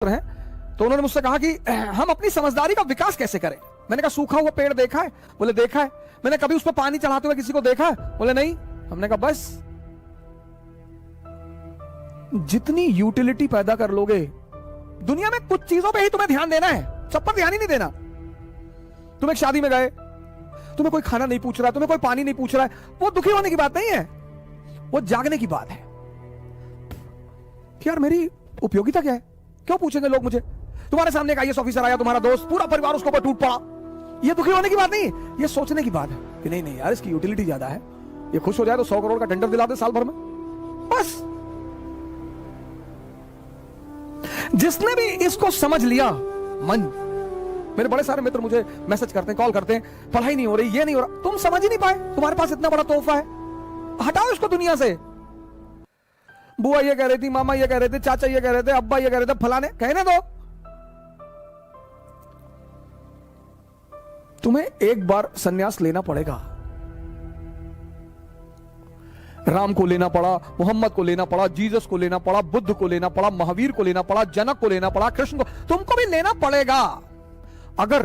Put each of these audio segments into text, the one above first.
हैं तो उन्होंने मुझसे कहा कि हम अपनी समझदारी का विकास कैसे करें। मैंने कहा सूखा हुआ पेड़ देखा है? बोले देखा है। मैंने कभी उस पर पानी चढ़ाते हुए किसी को देखा है? बोले नहीं। हमने कहा बस जितनी यूटिलिटी पैदा कर लोगे दुनिया में, कुछ चीजों पे ही तुम्हें ध्यान देना है, सब पर ध्यान ही नहीं देना। तुम एक शादी में गए, तुम्हें कोई खाना नहीं पूछ रहा है, तुम्हें कोई पानी नहीं पूछ रहा है, वो दुखी होने की बात नहीं है, वो जागने की बात है कि यार मेरी उपयोगिता क्या है, क्यों पूछेंगे लोग मुझे। तुम्हारे सामने एक आईएएस ऑफिसर आया, तुम्हारा दोस्त, पूरा परिवार उसके ऊपर टूट पड़ा, ये दुखी होने की बात नहीं, ये सोचने की बात है कि नहीं नहीं यार इसकी यूटिलिटी ज्यादा है, ये खुश हो जाए तो 100 करोड़ का टेंडर दिला दे साल भर में। बस जिसने भी इसको समझ लिया, मन, मेरे बड़े सारे मित्र मुझे मैसेज करते हैं, कॉल करते हैं, पढ़ाई नहीं हो रही, ये नहीं हो रहा, तुम समझ ही नहीं पाए, तुम्हारे पास इतना बड़ा तोहफा है, हटाओ इसको दुनिया से। बुआ ये कह रही थी, मामा ये कह रहे थे, चाचा ये कह रहे थे, अब्बा ये कह रहे थे, फलाने, कहने दो। तुम्हें एक बार सन्यास लेना पड़ेगा। राम को लेना पड़ा, मोहम्मद को लेना पड़ा, जीसस को लेना पड़ा, बुद्ध को लेना पड़ा, महावीर को लेना पड़ा, जनक को लेना पड़ा, कृष्ण को, तुमको भी लेना पड़ेगा अगर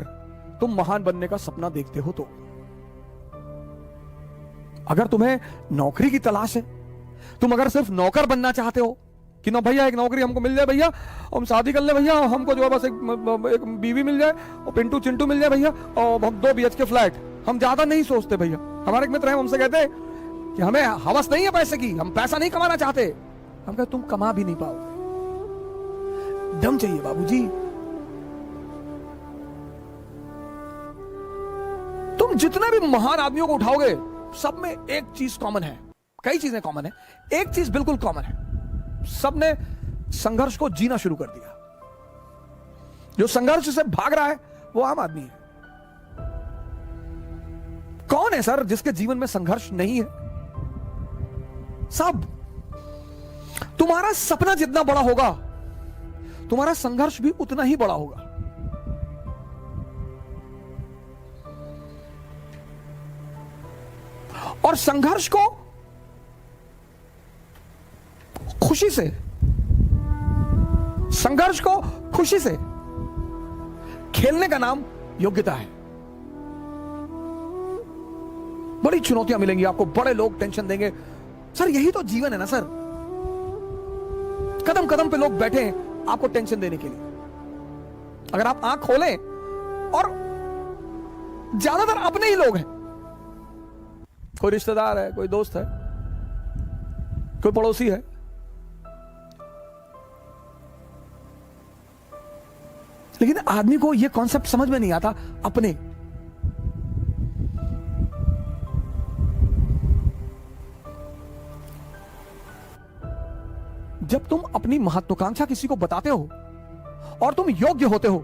तुम महान बनने का सपना देखते हो तो। अगर तुम्हें नौकरी की तलाश है, तुम अगर सिर्फ नौकर बनना चाहते हो कि ना भैया एक नौकरी हमको मिल जाए भैया, हम शादी कर ले भैया, हमको जो है बस एक बीवी मिल जाए और पिंटू चिंटू मिल जाए भैया, और हम 2 BHK फ्लैट, हम ज्यादा नहीं सोचते भैया। हमारे एक मित्र हैं, हमसे कहते हैं कि हमें हवस नहीं है पैसे की, हम पैसा नहीं कमाना चाहते। हम कहते तुम कमा भी नहीं पाओगे, दम चाहिए बाबूजी। तुम जितने भी महान आदमियों को उठाओगे, सब में एक चीज कॉमन है, कई चीजें कॉमन है, एक चीज बिल्कुल कॉमन है, सबने संघर्ष को जीना शुरू कर दिया। जो संघर्ष से भाग रहा है वो आम आदमी है। कौन है सर जिसके जीवन में संघर्ष नहीं है? सब। तुम्हारा सपना जितना बड़ा होगा तुम्हारा संघर्ष भी उतना ही बड़ा होगा। और संघर्ष को खुशी से, संघर्ष को खुशी से खेलने का नाम योग्यता है। बड़ी चुनौतियां मिलेंगी आपको, बड़े लोग टेंशन देंगे, सर यही तो जीवन है ना सर। कदम कदम पे लोग बैठे हैं आपको टेंशन देने के लिए। अगर आप आंख खोलें, और ज्यादातर अपने ही लोग हैं, कोई रिश्तेदार है, कोई दोस्त है, कोई पड़ोसी है, लेकिन आदमी को यह कॉन्सेप्ट समझ में नहीं आता अपने। जब तुम अपनी महत्वाकांक्षा किसी को बताते हो और तुम योग्य होते हो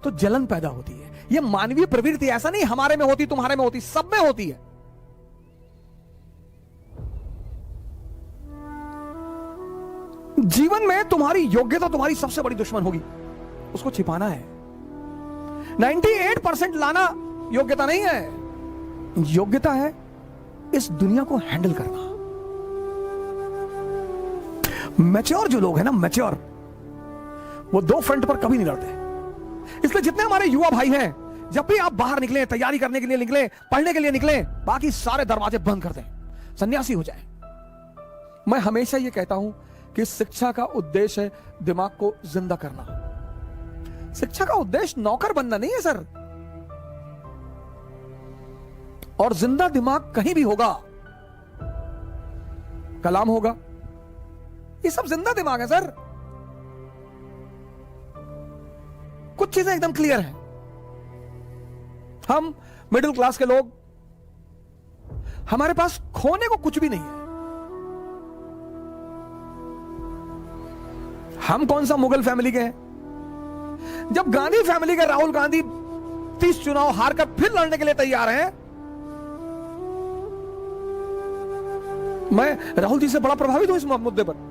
तो जलन पैदा होती है। यह मानवीय प्रवृत्ति, ऐसा नहीं हमारे में होती, तुम्हारे में होती, सब में होती है। जीवन में तुम्हारी योग्यता तुम्हारी सबसे बड़ी दुश्मन होगी, उसको छिपाना है। 98% लाना योग्यता नहीं है, योग्यता है इस दुनिया को हैंडल करना। मैच्योर जो लोग हैं ना, मैच्योर, वो 2 फ्रंट पर कभी नहीं लड़ते। इसलिए जितने हमारे युवा भाई हैं, जब भी आप बाहर निकले, तैयारी करने के लिए निकले, पढ़ने के लिए निकले, बाकी सारे दरवाजे बंद कर दें, सन्यासी हो जाए। मैं हमेशा ये कहता हूं कि शिक्षा का उद्देश्य है दिमाग को जिंदा करना। शिक्षा का उद्देश्य नौकर बनना नहीं है सर। और जिंदा दिमाग कहीं भी होगा, कलाम होगा, ये सब जिंदा दिमाग है सर। कुछ चीजें एकदम क्लियर हैं। हम मिडिल क्लास के लोग, हमारे पास खोने को कुछ भी नहीं है। हम कौन सा मुगल फैमिली के हैं? जब गांधी फैमिली के राहुल गांधी 30 चुनाव हारकर फिर लड़ने के लिए तैयार हैं, मैं राहुल जी से बड़ा प्रभावित हूं इस मुद्दे पर।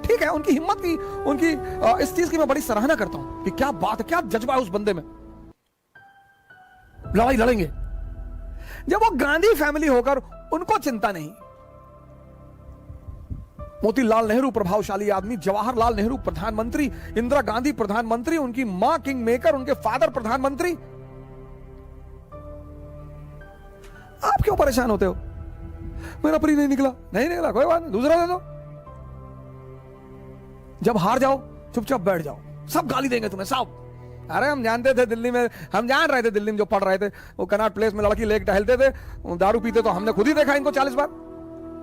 ठीक है, उनकी हिम्मत की, उनकी इस चीज की मैं बड़ी सराहना करता हूं कि क्या बात है, क्या जज्बा है उस बंदे में, लड़ाई लड़ेंगे। जब वो गांधी फैमिली होकर उनको चिंता नहीं, मोतीलाल नेहरू प्रभावशाली आदमी, जवाहरलाल नेहरू प्रधानमंत्री, इंदिरा गांधी प्रधानमंत्री, उनकी मां किंग मेकर, उनके फादर प्रधानमंत्री। आप क्यों परेशान होते हो? मेरा प्री नहीं निकला, नहीं निकला, कोई बात नहीं, दूसरा दे दो। जब हार जाओ चुपचाप बैठ जाओ, सब गाली देंगे तुम्हें सब। अरे हम जानते थे दिल्ली में, हम जान रहे थे दिल्ली में जो पढ़ रहे थे, वो कनॉट प्लेस में लड़की लेके टहलते थे, दारू पीते, तो हमने खुद ही देखा इनको 40 बार।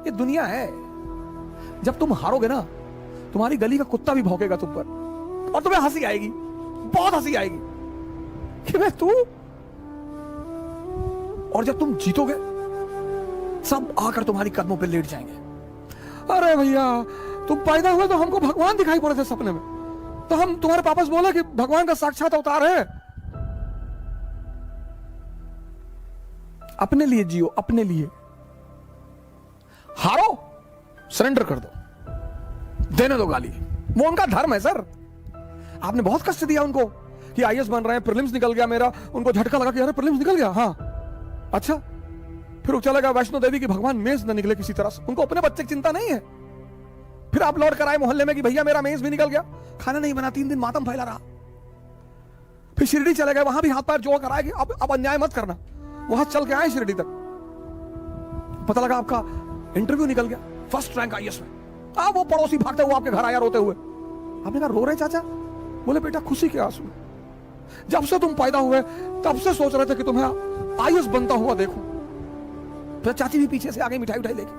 ये दुनिया है। जब तुम हारोगे ना, तुम्हारी गली का कुत्ता भी भौंकेगा तुम पर, और तुम्हें हंसी आएगी, बहुत हंसी आएगी कि मैं तू। और जब तुम जीतोगे, सब आकर तुम्हारी कदमों पे लेट जाएंगे। अरे भैया, तुम पैदा हुए तो हमको भगवान दिखाई पड़े थे सपने में, तो हम तुम्हारे पापा से बोले कि भगवान का साक्षात अवतार है। अपने लिए जियो, अपने लिए। हारो, सरेंडर कर दो, देने दो गाली, वो उनका धर्म है सर। आपने बहुत कष्ट दिया उनको कि आईएएस बन रहे हैं, प्रीलिम्स निकल गया मेरा, उनको झटका लगा कि अरे प्रीलिम्स निकल गया, हाँ अच्छा। फिर वो चला गया वैष्णो देवी की भगवान मेज न निकले किसी तरह से, उनको अपने बच्चे की चिंता नहीं है। फिर आप लौट कर आए मोहल्ले में कि भैया मेरा मेज भी निकल गया, खाना नहीं बना, 3 दिन मातम फैला रहा। फिर शिरडी चले गए, वहां भी हाथ पैर जोड़ कर आए कि अब अन्याय मत करना। वहां चल के आए शिरडी तक, पता लगा आपका इंटरव्यू निकल गया, फर्स्ट रैंक आईएएस में। वो पड़ोसी भागते हुए आपके घर आया रोते हुए। आपने कहा रो रहे चाचा? बोले बेटा खुशी के आंसू। जब से तुम पैदा हुए तब से सोच रहे थे कि तुम्हें आईएएस बनता हुआ देखूं। फिर चाची भी पीछे से आ गई मिठाई उठाई लेके,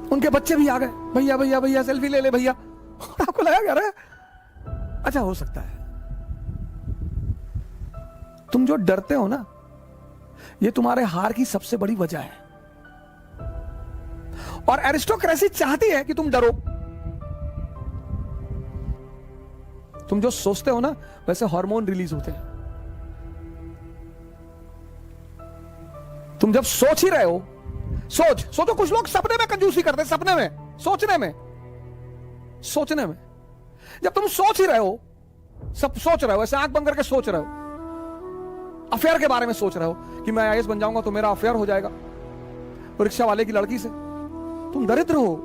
उनके बच्चे भी आ गए, भैया भैया भैया सेल्फी ले ले भैया। आपको लगा क्या? अच्छा हो सकता है तुम जो डरते हो ना, ये तुम्हारे हार की सबसे बड़ी वजह है। और एरिस्टोक्रेसी चाहती है कि तुम डरो। तुम जो सोचते हो ना, वैसे हार्मोन रिलीज होते हैं। तुम जब सोच ही रहे हो, सोचो। कुछ लोग सपने में कंजूसी करते हैं, सपने में, सोचने में। जब तुम सोच ही रहे हो, सब सोच रहे हो, ऐसे आंख बंद करके सोच रहे हो, अफेयर के बारे में सोच रहे हो कि मैं आईएएस बन जाऊंगा तो मेरा अफेयर हो जाएगा रिक्शा वाले की लड़की से, तुम दरिद्र हो।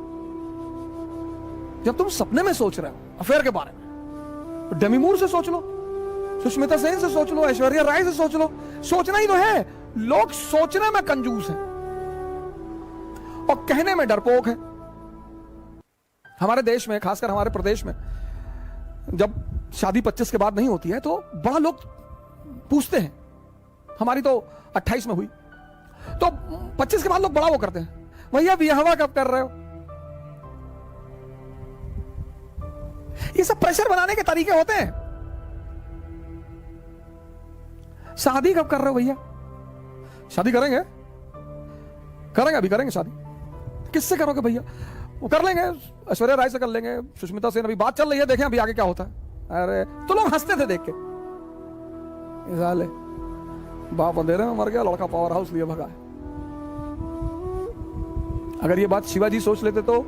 जब तुम सपने में सोच रहे हो अफेयर के बारे में, तो डेमी मूर से सोच लो, सुष्मिता सेन से सोच लो, ऐश्वर्या राय से सोच लो। सोचना ही तो है। लोग सोचने में कंजूस हैं और कहने में डरपोक है। हमारे देश में, खासकर हमारे प्रदेश में, जब शादी 25 के बाद नहीं होती है तो बड़ा लोग पूछते हैं। हमारी तो 28 में हुई, तो 25 के बाद लोग बड़ा वो करते हैं, भैया ब्याहवा कब कर रहे हो? ये सब प्रेशर बनाने के तरीके होते हैं। शादी कब कर रहे हो भैया? शादी करेंगे, अभी करेंगे शादी। किससे करोगे भैया? वो कर लेंगे, ऐश्वर्या राय से कर लेंगे, सुष्मिता सेन, अभी बात चल रही है, देखें अभी आगे क्या होता है। अरे तो लोग हंसते थे देख के, साले बाप अंधेरे में मर गया, लड़का पावर हाउस लिए भगा है। अगर ये बात शिवाजी सोच लेते तो,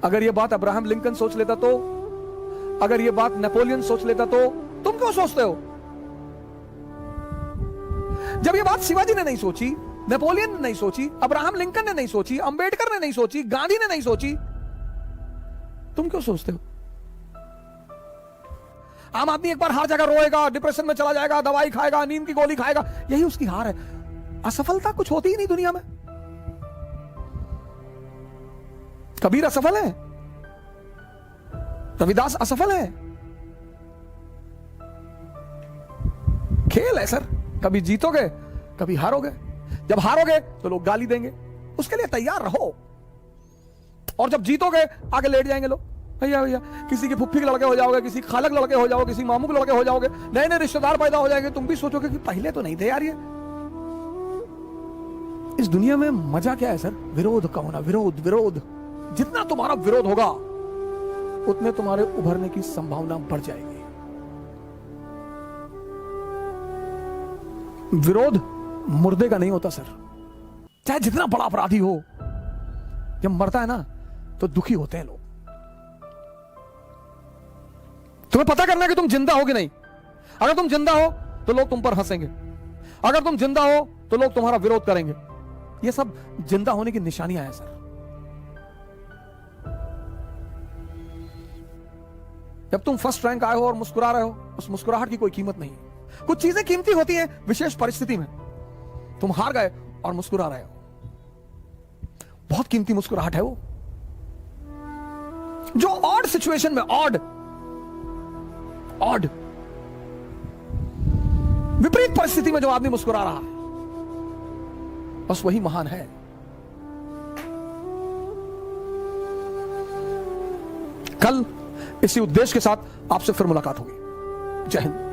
अगर ये बात अब्राहम लिंकन सोच लेता तो, अगर ये बात नेपोलियन सोच लेता तो तुम क्यों सोचते हो? जब ये बात शिवाजी ने नहीं सोची, नेपोलियन ने नहीं सोची, अब्राहम लिंकन ने नहीं सोची, अंबेडकर ने नहीं सोची, गांधी ने नहीं सोची, तुम क्यों सोचते हो? आम आदमी एक बार हार जाएगा, रोएगा, डिप्रेशन में चला जाएगा, दवाई खाएगा, नींद की गोली खाएगा, यही उसकी हार है। असफलता कुछ होती ही नहीं दुनिया में। कबीर असफल है, रविदास असफल है। खेल है सर, कभी जीतोगे कभी हारोगे। जब हारोगे तो लोग गाली देंगे, उसके लिए तैयार रहो। और जब जीतोगे आगे लेट जाएंगे लोग, भैया भैया, किसी की फुफ्फी के लड़के हो जाओगे, किसी खालक लड़के हो जाओगे, किसी मामू के लड़के हो जाओगे, नए नए रिश्तेदार पैदा हो जाएंगे। तुम भी सोचोगे कि पहले तो नहीं थे यार ये। इस दुनिया में मजा क्या है सर? विरोध का होना, विरोध। जितना तुम्हारा विरोध होगा उतने तुम्हारे उभरने की संभावना बढ़ जाएगी। विरोध मुर्दे का नहीं होता सर, चाहे जितना बड़ा अपराधी हो, जब मरता है ना तो दुखी होते हैं लोग। तुम्हें पता करना है कि तुम जिंदा हो कि नहीं। अगर तुम जिंदा हो तो लोग तुम पर हंसेंगे, अगर तुम जिंदा हो तो लोग तुम्हारा विरोध करेंगे। ये सब जिंदा होने की निशानियां हैं सर। जब तुम फर्स्ट रैंक आए हो और मुस्कुरा रहे हो, उस मुस्कुराहट की कोई कीमत नहीं। कुछ चीजें कीमती होती हैं विशेष परिस्थिति में। तुम हार गए और मुस्कुरा रहे हो, बहुत कीमती मुस्कुराहट है वो। जो ऑड सिचुएशन में, ऑड विपरीत परिस्थिति में जो आदमी मुस्कुरा रहा है, बस वही महान है। कल इसी उद्देश्य के साथ आपसे फिर मुलाकात होगी। जय हिंद।